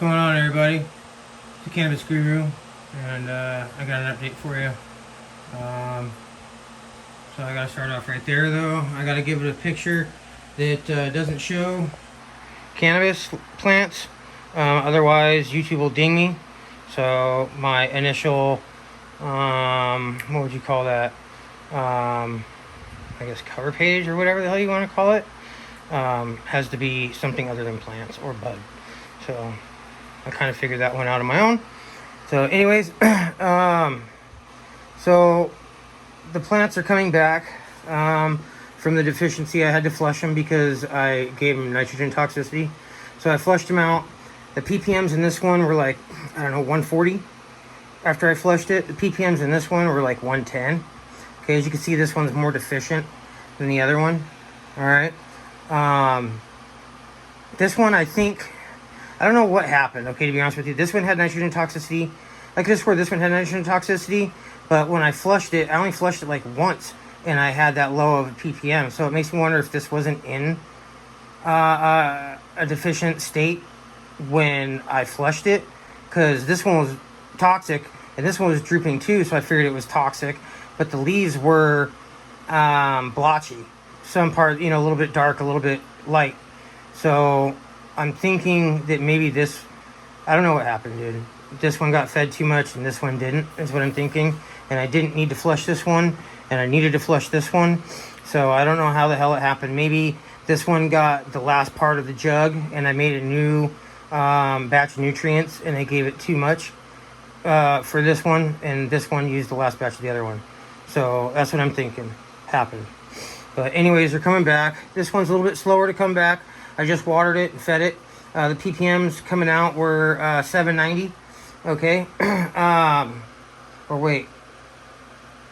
going on, everybody? It's the Cannabis Guru, and I got an update for you. So I gotta start off right there, though. I gotta give it a picture that doesn't show cannabis plants. Otherwise, YouTube will ding me. So my initial, what would you call that? I guess cover page or whatever the hell you want to call it, has to be something other than plants or bud. So I kind of figured that one out on my own. So anyways, so the plants are coming back from the deficiency. I had to flush them because I gave them nitrogen toxicity. So I flushed them out. The ppms in this one were like, I don't know, 140. After I flushed it, the ppms in this one were like 110. Okay, as you can see, this one's more deficient than the other one. All right. This one, I think, I don't know what happened, okay, to be honest with you. This one had nitrogen toxicity. I could have swore this one had nitrogen toxicity, but when I flushed it, I only flushed it like once, and I had that low of a ppm. So it makes me wonder if this wasn't in a deficient state when I flushed it, because this one was toxic, and this one was drooping too, so I figured it was toxic. But the leaves were blotchy. Some part, a little bit dark, a little bit light. So I'm thinking that maybe this, I don't know what happened, dude. This one got fed too much and this one didn't, is what I'm thinking. And I didn't need to flush this one, and I needed to flush this one. So I don't know how the hell it happened. Maybe this one got the last part of the jug and I made a new batch of nutrients and I gave it too much for this one, and this one used the last batch of the other one. So that's what I'm thinking happened. But anyways, they're coming back. This one's a little bit slower to come back. I just watered it and fed it. The ppms coming out were 790. Okay. Or wait.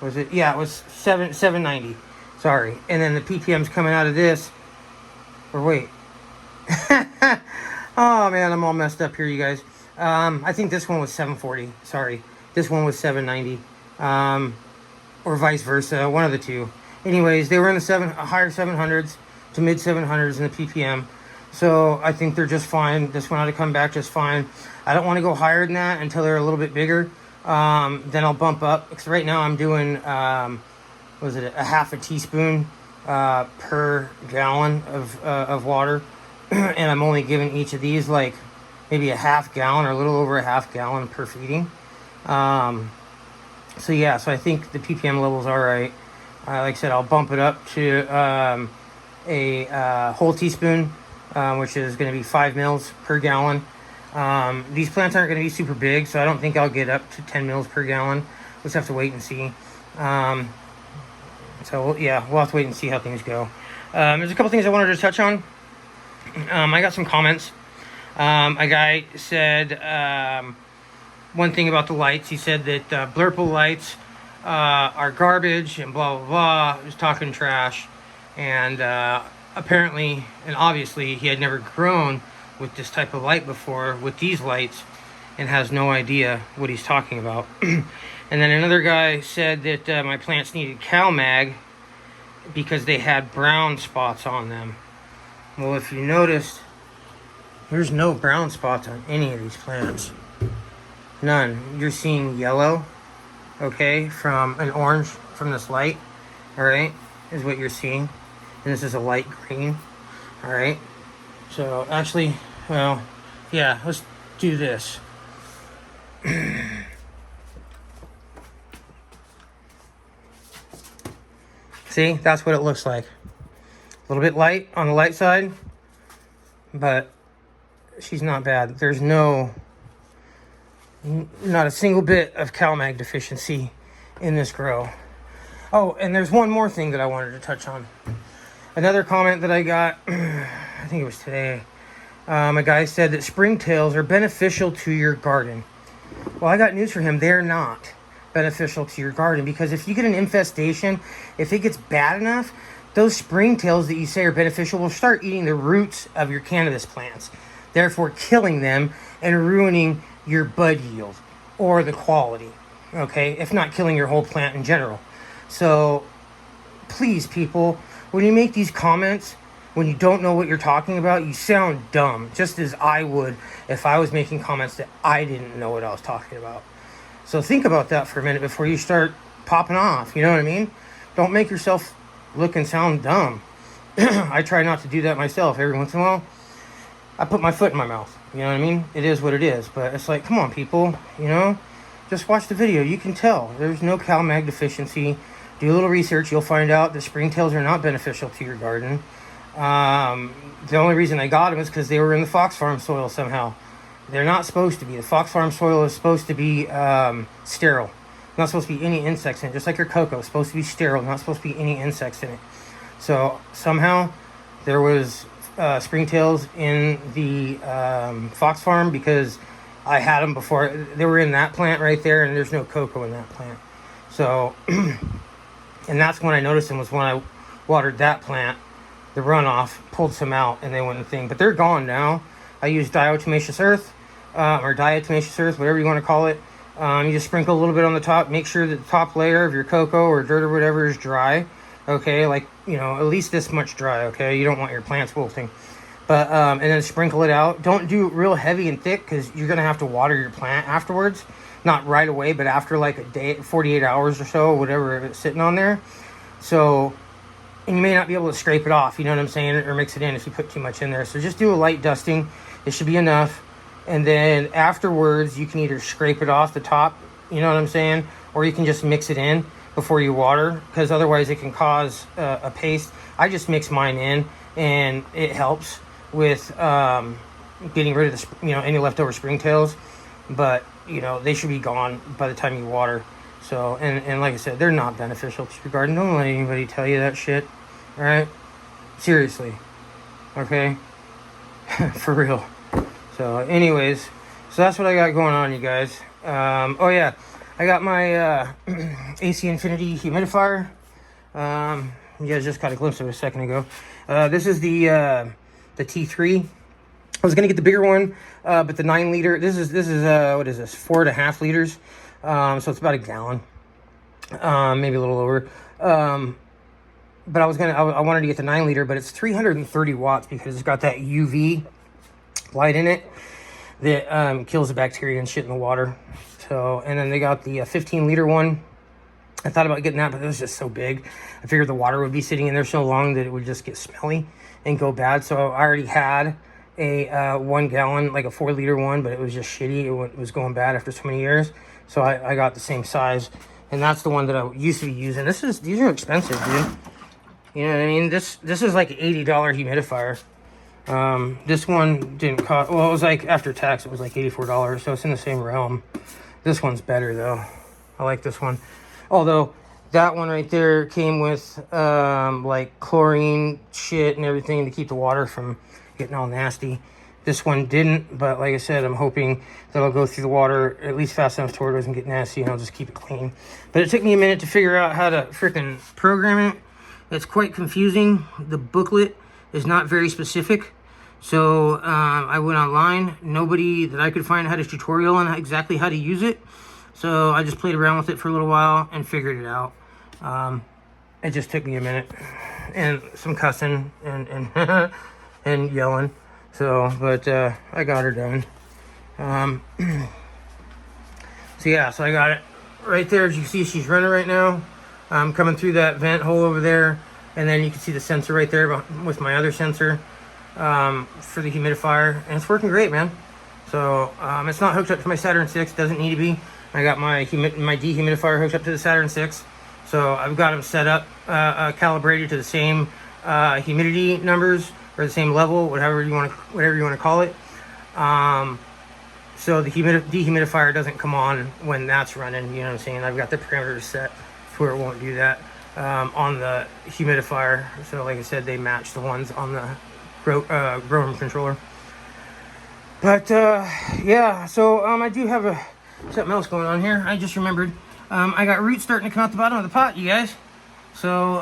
Was it? Yeah, it was 790. Sorry. And then the ppms coming out of this. Or wait. Oh man, I'm all messed up here, you guys. I think this one was 740. Sorry. This one was 790. Or vice versa. One of the two. Anyways, they were in the higher 700s to mid 700s in the ppm. So I think they're just fine. This one ought to come back just fine. I don't want to go higher than that until they're a little bit bigger. Then I'll bump up. Because right now I'm doing, was it a half a teaspoon per gallon of water. And I'm only giving each of these like maybe a half gallon or a little over a half gallon per feeding. So yeah, so I think the ppm level's all right. Like I said, I'll bump it up to a whole teaspoon, which is going to be 5 mils per gallon. These plants aren't going to be super big, so I don't think I'll get up to 10 mils per gallon. We'll just have to wait and see. So yeah, we'll have to wait and see how things go. There's a couple things I wanted to touch on. I got some comments. A guy said one thing about the lights. He said that Blurple lights are garbage and blah blah blah. He was talking trash, and apparently and obviously he had never grown with this type of light before with these lights and has no idea what he's talking about. And then another guy said that my plants needed CalMag because they had brown spots on them. Well, if you noticed, there's no brown spots on any of these plants. None. You're seeing yellow, okay, from an orange from this light, all right, is what you're seeing. And this is a light green, all right. So actually, well, yeah, let's do this. See, that's what it looks like. A little bit light on the light side, but she's not bad. There's not a single bit of CalMag deficiency in this grow. Oh, and there's one more thing that I wanted to touch on. Another comment that I got, I think it was today, a guy said that Springtails are beneficial to your garden. Well, I got news for him. They're not beneficial to your garden, because if you get an infestation, if it gets bad enough, those Springtails that you say are beneficial will start eating the roots of your cannabis plants, therefore killing them and ruining your bud yield or the quality, okay, if not killing your whole plant in general. So please, people, when you make these comments, when you don't know what you're talking about, you sound dumb, just as I would if I was making comments that I didn't know what I was talking about. So think about that for a minute before you start popping off, you know what I mean? Don't make yourself look and sound dumb. I try not to do that myself. Every once in a while, I put my foot in my mouth, you know what I mean? It is what it is, but it's like, come on, people, you know? Just watch the video. You can tell. There's no CalMag deficiency. Do a little research. You'll find out that Springtails are not beneficial to your garden. The only reason I got them is because they were in the Fox Farm soil somehow. They're not supposed to be. The Fox Farm soil is supposed to be sterile. Not supposed to be any insects in it. Just like your cocoa. It's supposed to be sterile. Not supposed to be any insects in it. So somehow there was Springtails in the Fox Farm because I had them before. They were in that plant right there, and there's no cocoa in that plant. So, and that's when I noticed them, was when I watered that plant. The runoff pulled some out, and they went in the thing. But they're gone now. I use diatomaceous earth, or diatomaceous earth, whatever you want to call it. You just sprinkle a little bit on the top. Make sure that the top layer of your cocoa or dirt or whatever is dry. Okay, like, you know, at least this much dry, okay? You don't want your plants wilting. But, and then sprinkle it out. Don't do it real heavy and thick, because you're going to have to water your plant afterwards. Not right away, but after like a day, 48 hours or so, whatever it's sitting on there. So, and you may not be able to scrape it off, you know what I'm saying? Or mix it in if you put too much in there. So just do a light dusting. It should be enough. And then afterwards, you can either scrape it off the top, you know what I'm saying? Or you can just mix it in before you water, because otherwise it can cause a paste. I just mix mine in, and it helps with getting rid of the, you know, any leftover Springtails. But, you know, they should be gone by the time you water. So, and like I said, they're not beneficial to your garden. Don't let anybody tell you that shit. All right? Seriously. Okay? For real. So, anyways, so that's what I got going on, you guys. Oh, yeah. I got my AC Infinity humidifier. You guys just got a glimpse of it a second ago. This is the T3. I was gonna get the bigger one, but the 9 liter. This is what is this? 4.5 liters. So it's about a gallon, maybe a little over. But I wanted to get the 9 liter, but it's 330 watts because it's got that UV light in it that kills the bacteria and shit in the water. So, and then they got the 15 liter one. I thought about getting that, but it was just so big. I figured the water would be sitting in there so long that it would just get smelly and go bad. So I already had a 1 gallon, like a 4 liter one, but it was just shitty. It was going bad after so many years. So I got the same size, and that's the one that I used to be using. These are expensive, dude. You know what I mean? This is like an $80 humidifier. This one didn't cost, well, it was like, after tax, it was like $84, so it's in the same realm. This one's better, though. I like this one. Although, that one right there came with, like, chlorine shit and everything to keep the water from getting all nasty. This one didn't, but like I said, I'm hoping that I'll go through the water at least fast enough to where it doesn't get nasty, and I'll just keep it clean. But it took me a minute to figure out how to freaking program it. It's quite confusing. The booklet is not very specific. So I went online. Nobody that I could find had a tutorial on exactly how to use it. So I just played around with it for a little while and figured it out. It just took me a minute and some cussing and and yelling. So, but I got her done. So yeah, so I got it right there. As you see, she's running right now. I'm coming through that vent hole over there, and then you can see the sensor right there with my other sensor for the humidifier, and it's working great, man. So it's not hooked up to my Saturn 6. Doesn't need to be. I got my dehumidifier hooked up to the Saturn 6, so I've got them set up, calibrated to the same humidity numbers, or the same level, whatever you want to call it. So the dehumidifier doesn't come on when that's running. You know what I'm saying? I've got the parameters set where it won't do that on the humidifier. So like I said, they match the ones on the grower controller. But yeah, so I do have something else going on here. I just remembered I got roots starting to come out the bottom of the pot, you guys. So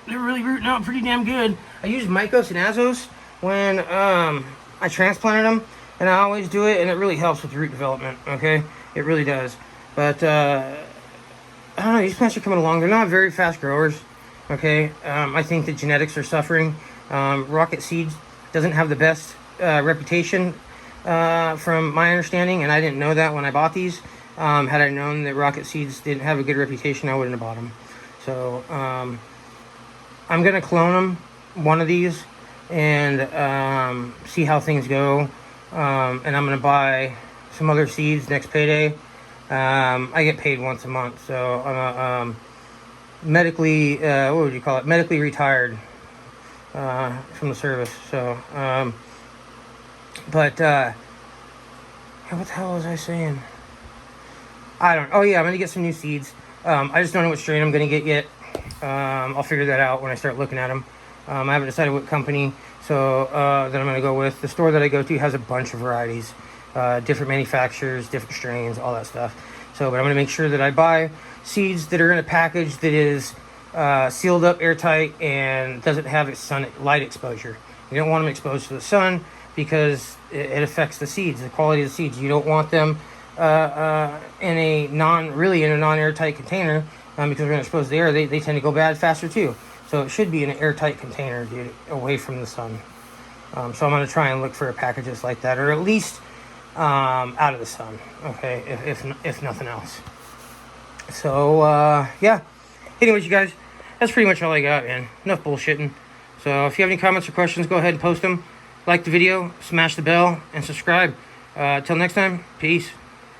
they're really rooting out pretty damn good. I used Mycos and Azos when I transplanted them, and I always do it, and it really helps with root development. Okay, it really does. But I don't know, these plants are coming along. They're not very fast growers. Okay, I think the genetics are suffering. Rocket Seeds doesn't have the best reputation from my understanding, and I didn't know that when I bought these. Had I known that Rocket Seeds didn't have a good reputation, I wouldn't have bought them. So I'm going to clone them, one of these, and see how things go. And I'm going to buy some other seeds next payday. I get paid once a month, so I'm a medically, what would you call it? Medically retired from the service. So, what the hell was I saying? Oh yeah, I'm gonna get some new seeds. I just don't know what strain I'm gonna get yet. I'll figure that out when I start looking at them. I haven't decided what company, so that I'm gonna go with. The store that I go to has a bunch of varieties, different manufacturers, different strains, all that stuff. So, but I'm gonna make sure that I buy seeds that are in a package that is sealed up, airtight, and doesn't have its light exposure. You don't want them exposed to the sun because it affects the seeds, the quality of the seeds. You don't want them in a non-airtight container because they're exposed to the air. They tend to go bad faster too. So it should be in an airtight container, dude, away from the sun. So I'm going to try and look for packages like that, or at least out of the sun, okay, if nothing else. So, yeah. Anyways, you guys, that's pretty much all I got, man. Enough bullshitting. So if you have any comments or questions, go ahead and post them. Like the video, smash the bell, and subscribe. Till next time, peace.